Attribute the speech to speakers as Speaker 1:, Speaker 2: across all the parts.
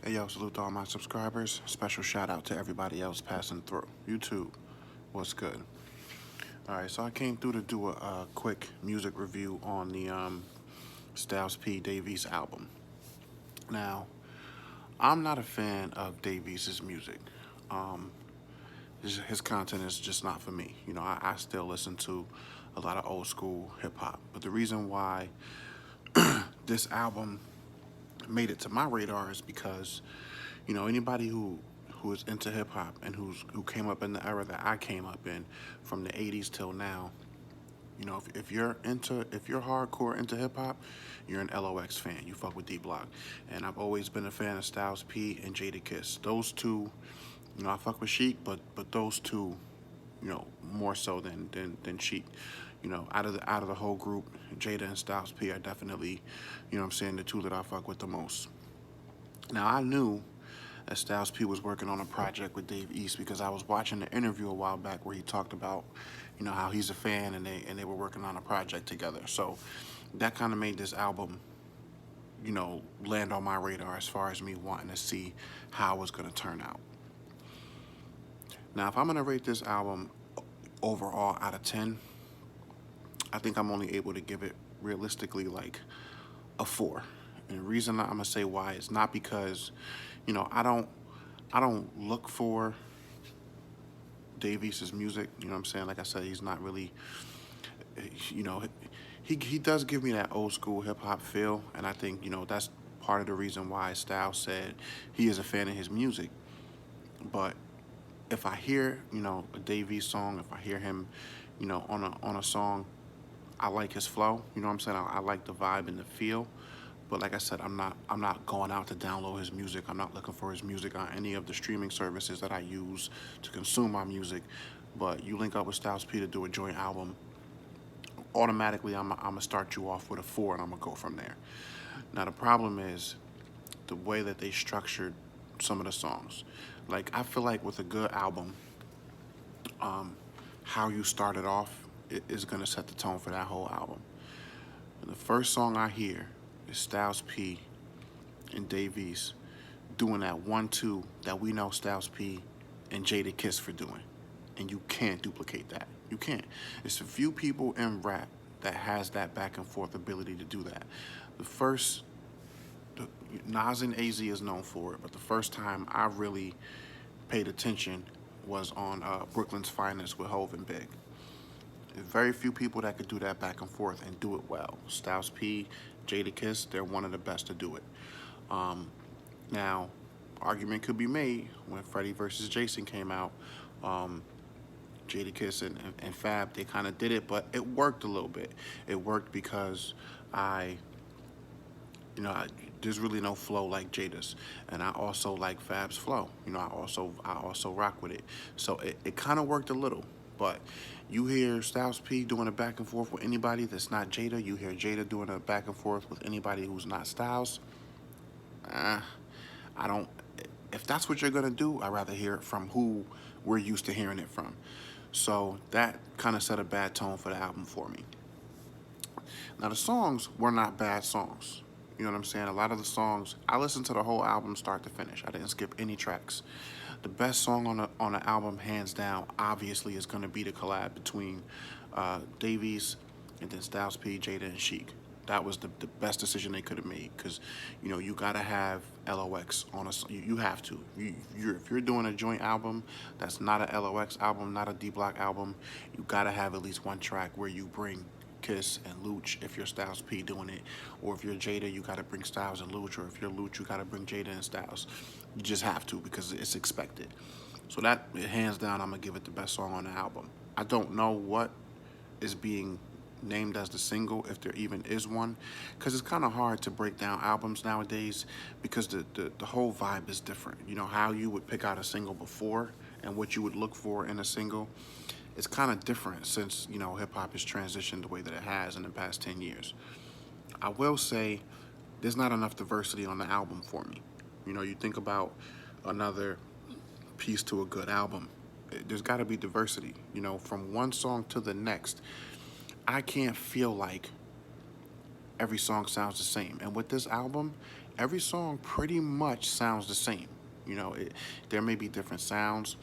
Speaker 1: Hey yo, salute to all my subscribers. Special shout out to everybody else passing through. YouTube, what's good? Alright, so I came through to do a quick music review on the Styles P Dave East album. Now, I'm not a fan of Dave East's music. Um, his content is just not for me. I still listen to a lot of old school hip hop. But the reason why this album made it to my radar is because anybody who is into hip hop and who came up in the era that I came up in, from the '80s till now. If you're hardcore into hip hop, you're an LOX fan. You fuck with D Block, and I've always been a fan of Styles P and Jadakiss. Those two, I fuck with Sheek, but those two, more so than Sheek. Out of the whole group, Jada and Styles P are definitely, the two that I fuck with the most. Now I knew that Styles P was working on a project with Dave East because I was watching an interview a while back where he talked about, how he's a fan and they were working on a project together. So that kind of made this album, land on my radar as far as me wanting to see how it was going to turn out. Now, if I'm going to rate this album overall out of 10, I think I'm only able to give it realistically like a 4. And the reason I'm gonna say why is not because, I don't look for Dave East's music. You know what I'm saying? Like I said, he's not really, you know, he does give me that old school hip hop feel, and I think that's part of the reason why Styles said he is a fan of his music. But if I hear a Dave East song, if I hear him, on a song, I like his flow. You know what I'm saying? I like the vibe and the feel. But like I said, I'm not going out to download his music. I'm not looking for his music on any of the streaming services that I use to consume my music. But you link up with Styles P to do a joint album, automatically I'm gonna start you off with a 4 and I'm gonna go from there. Now the problem is the way that they structured some of the songs. Like I feel like with a good album, how you started off is gonna set the tone for that whole album. And the first song I hear is Styles P and Dave East doing that 1-2 that we know Styles P and Jadakiss for doing. And you can't duplicate that. You can't. It's a few people in rap that has that back and forth ability to do that. The first, Nas and AZ is known for it, but the first time I really paid attention was on Brooklyn's Finest with Hov and Big. There's very few people that could do that back and forth and do it well. Styles P, Jadakiss, they're one of the best to do it. Now, argument could be made when Freddie versus Jason came out. Jadakiss and Fab, they kind of did it, but it worked a little bit. It worked because I, there's really no flow like Jada's, and I also like Fab's flow. I also rock with it. So it kind of worked a little. But you hear Styles P doing a back and forth with anybody that's not Jada. You hear Jada doing a back and forth with anybody who's not Styles. I don't. If that's what you're gonna do, I'd rather hear it from who we're used to hearing it from. So that kind of set a bad tone for the album for me. Now the songs were not bad songs. You know what I'm saying? A lot of the songs, I listened to the whole album start to finish. I didn't skip any tracks. The best song on the album, hands down, obviously is going to be the collab between Dave East and then Styles P, Jada, and Sheek. That was the best decision they could have made because, you got to have LOX on a. You have to. If you're doing a joint album that's not a LOX album, not a D Block album, you got to have at least one track where you bring Kiss and Luch if you're Styles P doing it, or if you're Jada, you gotta bring Styles and Luch, or if you're Luch, you gotta bring Jada and Styles. You just have to because it's expected. So that, hands down, I'm gonna give it the best song on the album. I don't know what is being named as the single, if there even is one, because it's kind of hard to break down albums nowadays because the whole vibe is different. How you would pick out a single before and what you would look for in a single, it's kind of different since hip hop has transitioned the way that it has in the past 10 years. I will say there's not enough diversity on the album for me. You think about another piece to a good album, there's got to be diversity. From one song to the next, I can't feel like every song sounds the same. And with this album, every song pretty much sounds the same. You know, there may be different sounds.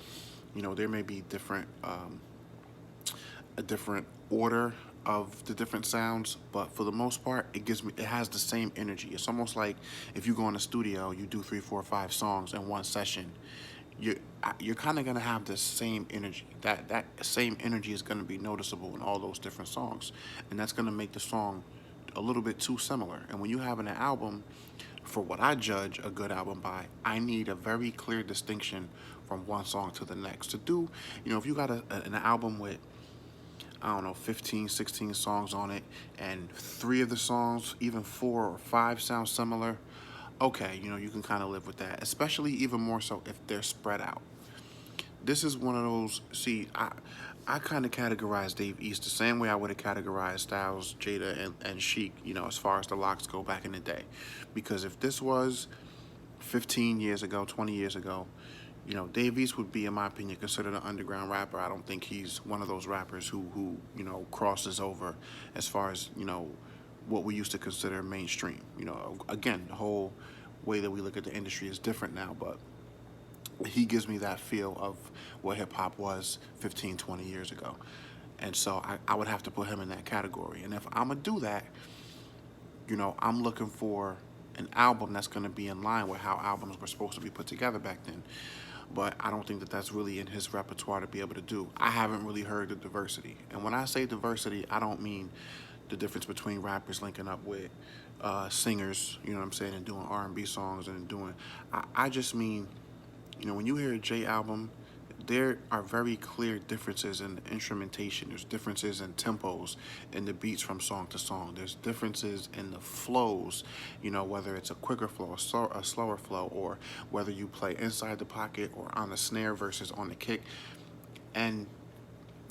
Speaker 1: You know, there may be a different order of the different sounds, but for the most part, it has the same energy. It's almost like if you go in the studio, you do three, four, five songs in one session. You're you're kind of gonna have the same energy. That same energy is gonna be noticeable in all those different songs, and that's gonna make the song a little bit too similar. And when you have an album, for what I judge a good album by, I need a very clear distinction from one song to the next. To do, you know, if you got an album with, I don't know, 15, 16 songs on it, and three of the songs, even four or five, sound similar, okay, you know, you can kind of live with that, especially even more so if they're spread out. This is one of those, see, I kind of categorize Dave East the same way I would have categorized Styles, Jada, and Sheik, you know, as far as the locks go back in the day. Because if this was 15 years ago, 20 years ago, you know, Dave East would be, in my opinion, considered an underground rapper. I don't think he's one of those rappers who you know, crosses over as far as, you know, what we used to consider mainstream. You know, again, the whole way that we look at the industry is different now, but he gives me that feel of what hip hop was 15, 20 years ago. And so I would have to put him in that category. And if I'm going to do that, you know, I'm looking for an album that's going to be in line with how albums were supposed to be put together back then. But I don't think that that's really in his repertoire to be able to do. I haven't really heard the diversity. And when I say diversity, I don't mean the difference between rappers linking up with singers, you know what I'm saying, and doing R&B songs and doing... I just mean, you know, when you hear a J album, there are very clear differences in the instrumentation. There's differences in tempos in the beats from song to song. There's differences in the flows, you know, whether it's a quicker flow, a slower flow, or whether you play inside the pocket or on the snare versus on the kick. And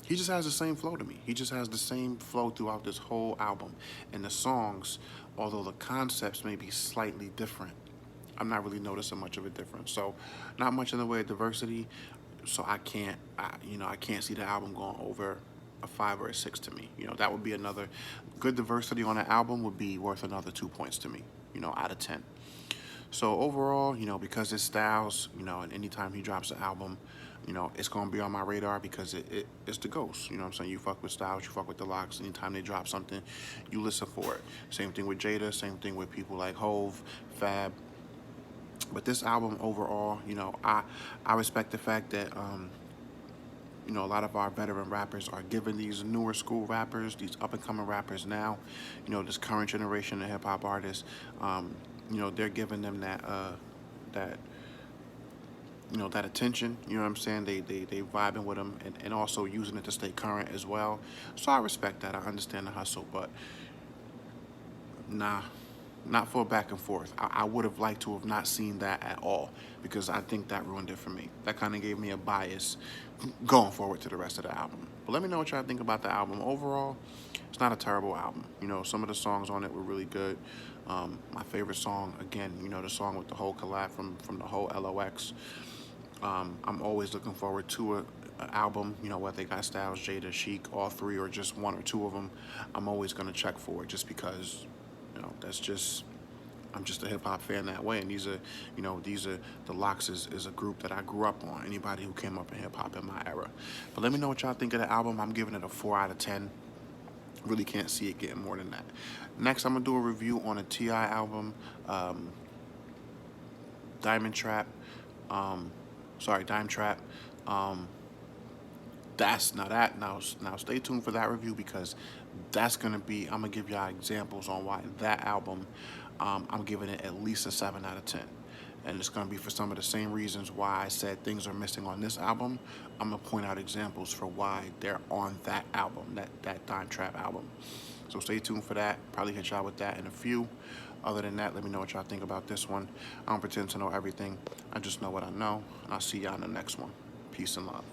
Speaker 1: he just has the same flow to me. He just has the same flow throughout this whole album. And the songs, although the concepts may be slightly different, I'm not really noticing much of a difference. So not much in the way of diversity. So I can't see the album going over a 5 or a 6 to me. You know, that would be another good diversity on an album would be worth another 2 points to me, you know, out of 10. So overall, you know, because it's Styles, you know, and anytime he drops an album, you know, it's going to be on my radar because it's the Ghost. You know what I'm saying? You fuck with Styles, you fuck with the Locks. Anytime they drop something, you listen for it. Same thing with Jada, same thing with people like Hove, Fab. But this album overall, you know, I respect the fact that, you know, a lot of our veteran rappers are giving these newer school rappers, these up-and-coming rappers now, you know, this current generation of hip-hop artists, you know, they're giving them that you know, that attention, you know what I'm saying? They vibing with them and also using it to stay current as well. So I respect that. I understand the hustle, but nah, not for a back and forth. I would have liked to have not seen that at all because I think that ruined it for me. That kind of gave me a bias going forward to the rest of the album. But let me know what y'all think about the album. Overall, it's not a terrible album. You know, some of the songs on it were really good. My favorite song, again, you know, the song with the whole collab from the whole LOX. I'm always looking forward to an album, you know, whether they got Styles, Jada, Sheik, all three, or just one or two of them. I'm always going to check for it just because, you know, that's just, I'm just a hip-hop fan that way. And these are, you know, the Locks is a group that I grew up on. Anybody who came up in hip-hop in my era. But let me know what y'all think of the album. I'm giving it a 4 out of 10. Really can't see it getting more than that. Next, I'm going to do a review on a T.I. album, Diamond Trap. Dime Trap. Now stay tuned for that review because that's gonna be, I'm gonna give y'all examples on why that album, I'm giving it at least a 7 out of 10. And it's gonna be for some of the same reasons why I said things are missing on this album. I'm gonna point out examples for why they're on that album, that Dime Trap album. So stay tuned for that. Probably hit y'all with that in a few. Other than that, let me know what y'all think about this one. I don't pretend to know everything. I just know what I know. And I'll see y'all in the next one. Peace and love.